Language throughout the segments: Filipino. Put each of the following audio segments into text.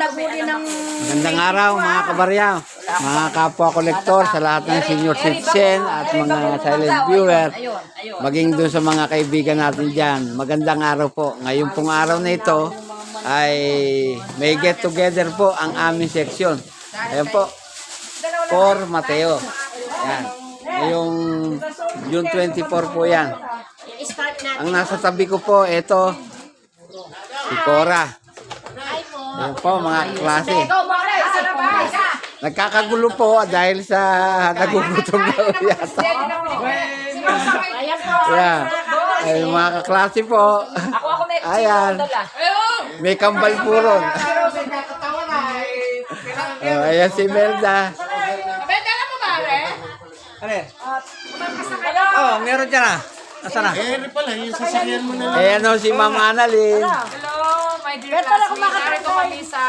naghuli ng... Magandang araw mga kabarya, mga kapwa-kolektor sa lahat ng senior citizen at mga silent viewer, maging doon sa mga kaibigan natin dyan. Magandang araw po. Ngayon pong araw na ito ay may get together po ang aming seksyon. Ayan po, for Mateo. Yan. Ngayong June 24 po yan. Ang nasa tabi ko po, ito, si Cora. Ayan po mga klase. Nagkakagulo po dahil sa nagugutom na yata. Ayan. Ay, mga kaklase po. Ayan. May kambal po ron. Ayan si Melda. Oh, meron dyan ah. Nasaan na? Pala, yung sasakyan mo na lang. Ayan o si Ma'am Annalyn. Hello, my dear classmates. Narito kami sa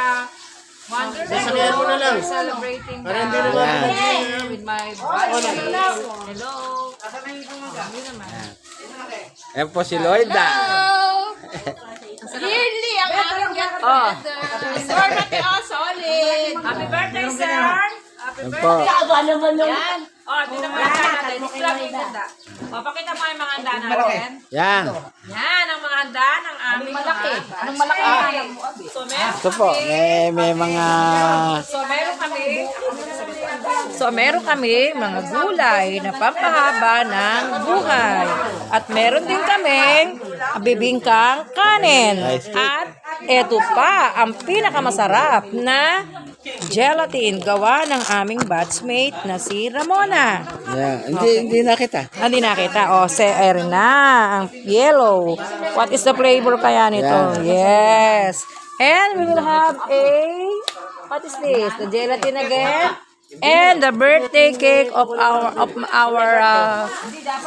Sasakyan mo na lang. celebrating the Para hindi naman year with my batchmates. Hello. Hindi naman. Ayan po si Lloyda. Yearly ang aking get together. Sir Mateo, solid. Happy birthday, sir. Happy Ayan po. birthday. Yan. Oh, ito naman ang handa natin. Islam yung handa. O, pakita mo yung mga handa natin. Yan. Yan, ang mga handa ng aming malaki. Anong malaki na mo? So, meron Ito po, may mga... meron kami mga gulay na pampahaba ng buhay. At meron din kaming bibingkang kanin. At eto pa, ang pinakamasarap na gelatin gawa ng aming batchmate na si Ramona. Yan. Hindi nakita. Hindi nakita. O, air na. Ang yellow. What is the flavor kaya nito? Yes. And we will have a... What is this? The gelatin again. And the birthday cake of our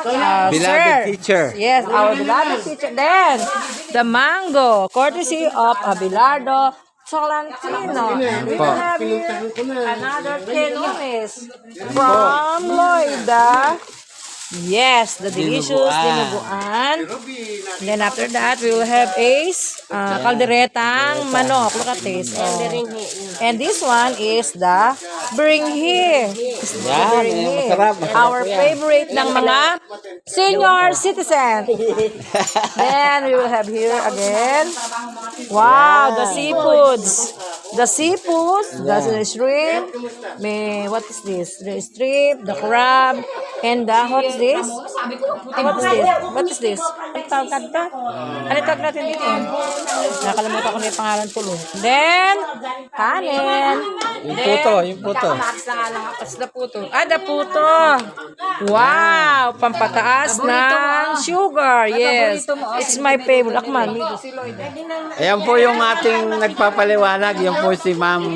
Beloved sir. teacher. Yes, our beloved teacher. Then, the mango, courtesy of Abelardo Tolentino. We will have here another canoes from Loida. Yes, the delicious dinuguan. Then after that, we will have a kalderetang manok. Look at this. Oh. And this one is the beringhe. Yan, masarap. Our favorite ng mga senior citizen. Then we will have here again. Wow, the seafoods. The seafood, the shrimp, may, what is this? The shrimp, the crab, and the, what is this? What is this? What is this? Ano tawag ka? Ano tawag natin dito? Nakalimutan ko na yung pangalan tuloy. Then, kanin. Yung puto, yung puto. What's the puto? Ah, the puto. Wow, pampataas ng sugar. Yes, it's my favorite. Akman, si Lloyd. Ayan po yung ating nagpapaliwanag. Yung po si Ma'am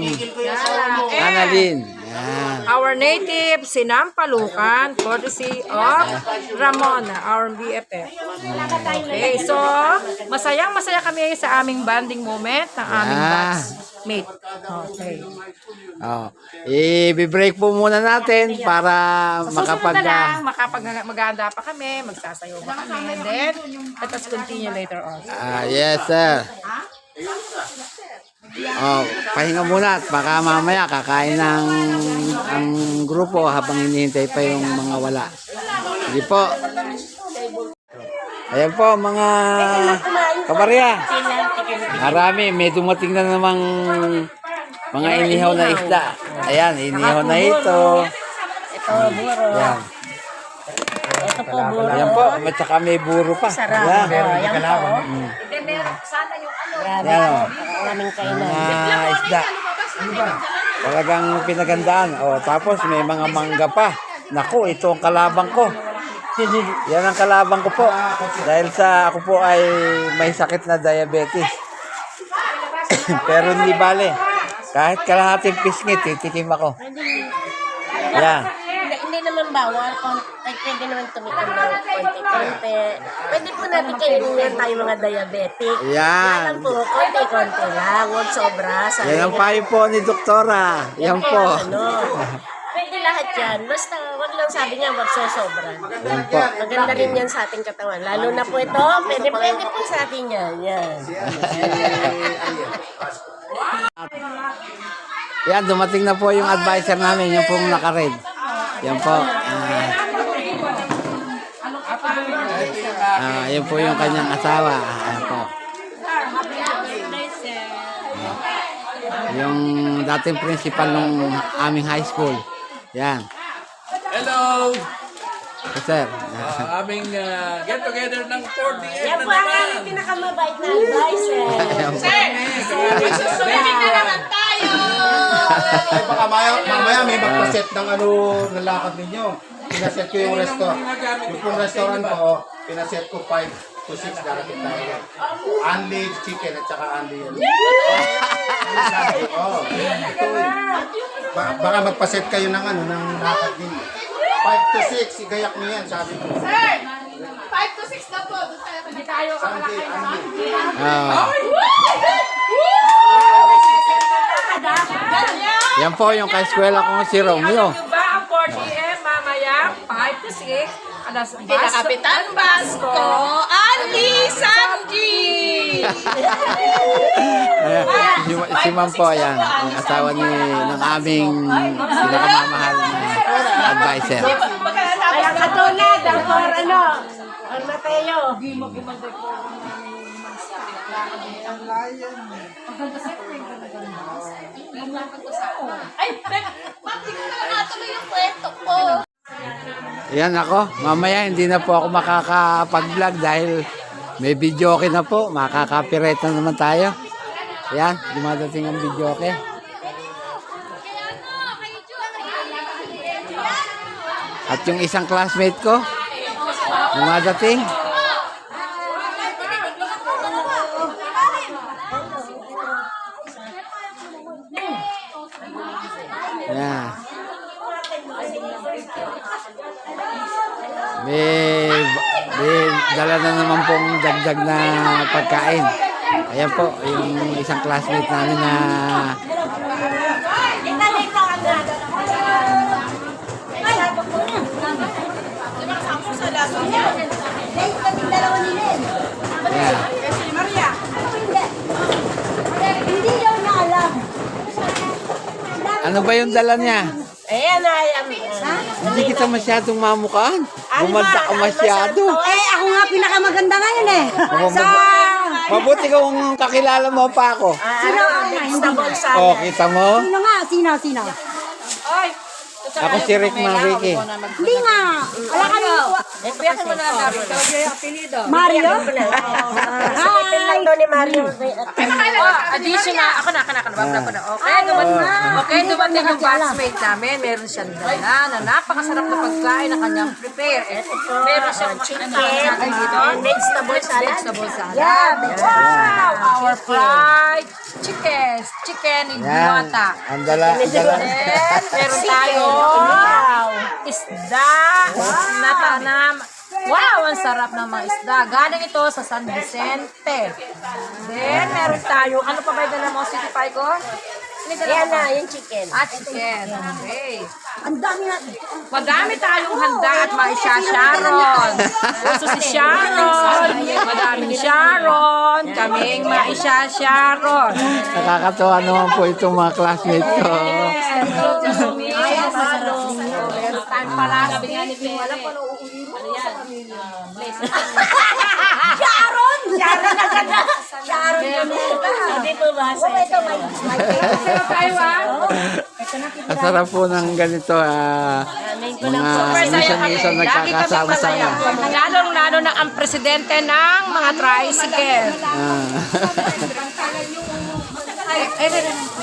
Annalyn. Yan. Our native sinampalukan, courtesy of Ramona, our BFF. Okay, so masayang-masaya kami sa aming bonding moment ng aming batchmate. Okay. Oh, i-break po muna natin para Susunod na lang, maghahanda pa kami, magsasayaw pa kami, and then let us continue later on. yes, sir. Oh, pahinga muna at baka mamaya kakain ng ang grupo habang hinihintay pa yung mga wala. Sige po. Ayan po mga kabarya. Marami, may dumating na namang mga inihaw na isda. Ayan, inihaw na ito. Ito, buro. Ayan. Ito po, buro. Ayan po, at saka may buro pa. Sarap. Ayan. Ayan po. Ayan o. Maraming kainan. Mga isda. Talagang pinagandaan. O, tapos may mga mangga pa. Naku, ito ang kalabang ko. Yan ang kalabang ko po. Dahil sa ako po ay may sakit na diabetes. Pero hindi bale. Kahit kalahating pisngit, titikim ako. Yan. Hindi naman bawal. Pwede naman tumikim ng konti-konti. Pwede po natin kayo tayo mga diabetic. Yan. Alam po, konti-konti lang. Huwag sobra. Yan ang payo po ni Doktora. Yan po. Pwede lahat yan. Basta wag lang sabi niya, wag sobra. Yan po. Maganda rin yan sa ating katawan. Lalo na po ito, pwede po sa atin yan. Yan. Yan, dumating na po yung advisor namin, yung pong naka-red. Yan po. Yan po yung kanyang asawa. Ayan po. Yung dating principal ng aming high school. Yan. Hello! So, sir. Aming get together ng 4DM Yan na po ang naman. aming pinakamabait na advisor. Ayan po. Swimming na naman tayo! Ay, baka mamaya may magpaset ng ano, ng lakad ninyo. Pinaset ko yung yung pong restaurant ko, pinaset ko 5 to 6 darating tayo. Only chicken at saka only oh. Baka magpaset kayo ng ano, ng lakad ninyo. 5 to 6, igayak niyo yan, sabi ko. Sir! 5 to 6 na po. Hindi tayo Sunday, only. Yan po yung ka-eskwela ko si Romeo. Ba ang 4 p.m. mamaya, 5 to 6. Alas Kila Kapitan Basco, Ali Sanji! Si Ma'am po, yan. Ang asawa ng aming pinakamamahal na advisor. Ay, ang katulad, ang for ano, ang Mateo. Ay, mati ko na natuloy yung kwento ko. Yan ako. Mamaya hindi na po ako makakapag-vlog dahil may video okay na po. Makaka-copyright na naman tayo. Yan, dumadating ang video okay. At yung isang classmate ko, dumadating. Yan. May dala na naman pong dagdag na pagkain. Ayan po, yung isang classmate namin na ayan. Hindi daw na alam. Ano ba yung dala niya? Ayan ay, Hindi kita masyadong mamukaan. Bumanda ka masyado. Eh, ako nga pinakamaganda ngayon eh. Mabuti kung kakilala mo pa ako. Sino? vegetable Oh, salad. kita mo? Sino nga? Sino? Ako si Rick Manrique. Hindi nga. Wala kami. Mario? Sakipin lang doon ni Mario. Additional, ako na. Okay, dumating yung batchmate namin. Meron siyang dala na napakasarap na pagkain na kanyang prepare. Meron siyang Chicken, vegetable salad. vegetable salad. Wow! Our fried chicken in Yan. Guata. Ang dala. Then, meron tayo isda na tanam. Wow, ang sarap ng mga isda. Galing ito sa San Vicente. Then, meron tayo, ano pa ba yung dala mo, City Pie ko? Yan na, yung chicken. Chicken. Okay. Ang dami na. Madami tayong handa at maisya Sharon. Puso si Sharon. Madaming Sharon. Kaming maisya Sharon. Nakakatawa naman po itong mga classmates ko. Meron tayong pala. Sabi nga ni Ping, alam ko nung uuwi mo sa pamilya. Sharon! Sharon na ganda. Sharon yun. Hindi po ba? Ito, may Tayo Ang sarap po ng ganito. Mga minsan nagkakasama-sama. Lalong-lalo na ang presidente ng mga tricycle.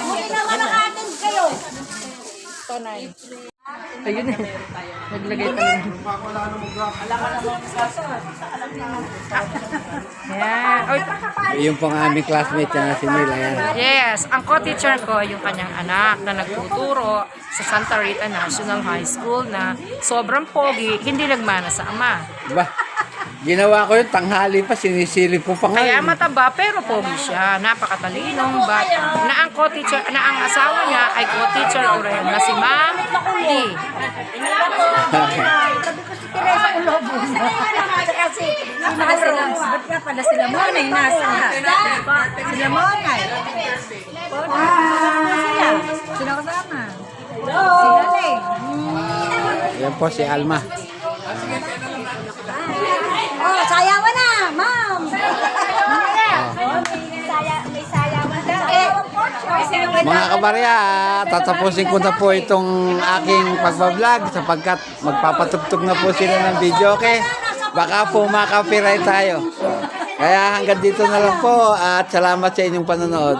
Buti naman nakatin kayo. Ayun eh. Naglagay pa rin. Yan. Oy, Yung pang aming classmate na si Nila. Yan. yes, ang co-teacher ko, yung kanyang anak na nagtuturo sa Santa Rita National High School na sobrang pogi, hindi nagmana sa ama. Diba? Ginawa ko yun, tanghali pa, sinisilip ko pa Kaya ngayon. mataba pero pogi siya. Napakatalinong bata. Na ang co-teacher, na ang asawa niya ay co-teacher ko rin na si Ma'am Lee. Sabi ko si Teresa Ulobo. Kasi, ba't ka pala sila Monay nasa? Sila Monay. Sila kasama. Sila Ling. Yan po si Alma. Oh, sayawan na, ma'am. May sayawan na. Mga kabarya, tatapusin ko na po itong aking pagbablog sapagkat magpapatugtog na po sila ng video, okay? Baka po makapiright tayo. Kaya hanggang dito na lang po at salamat sa inyong panonood.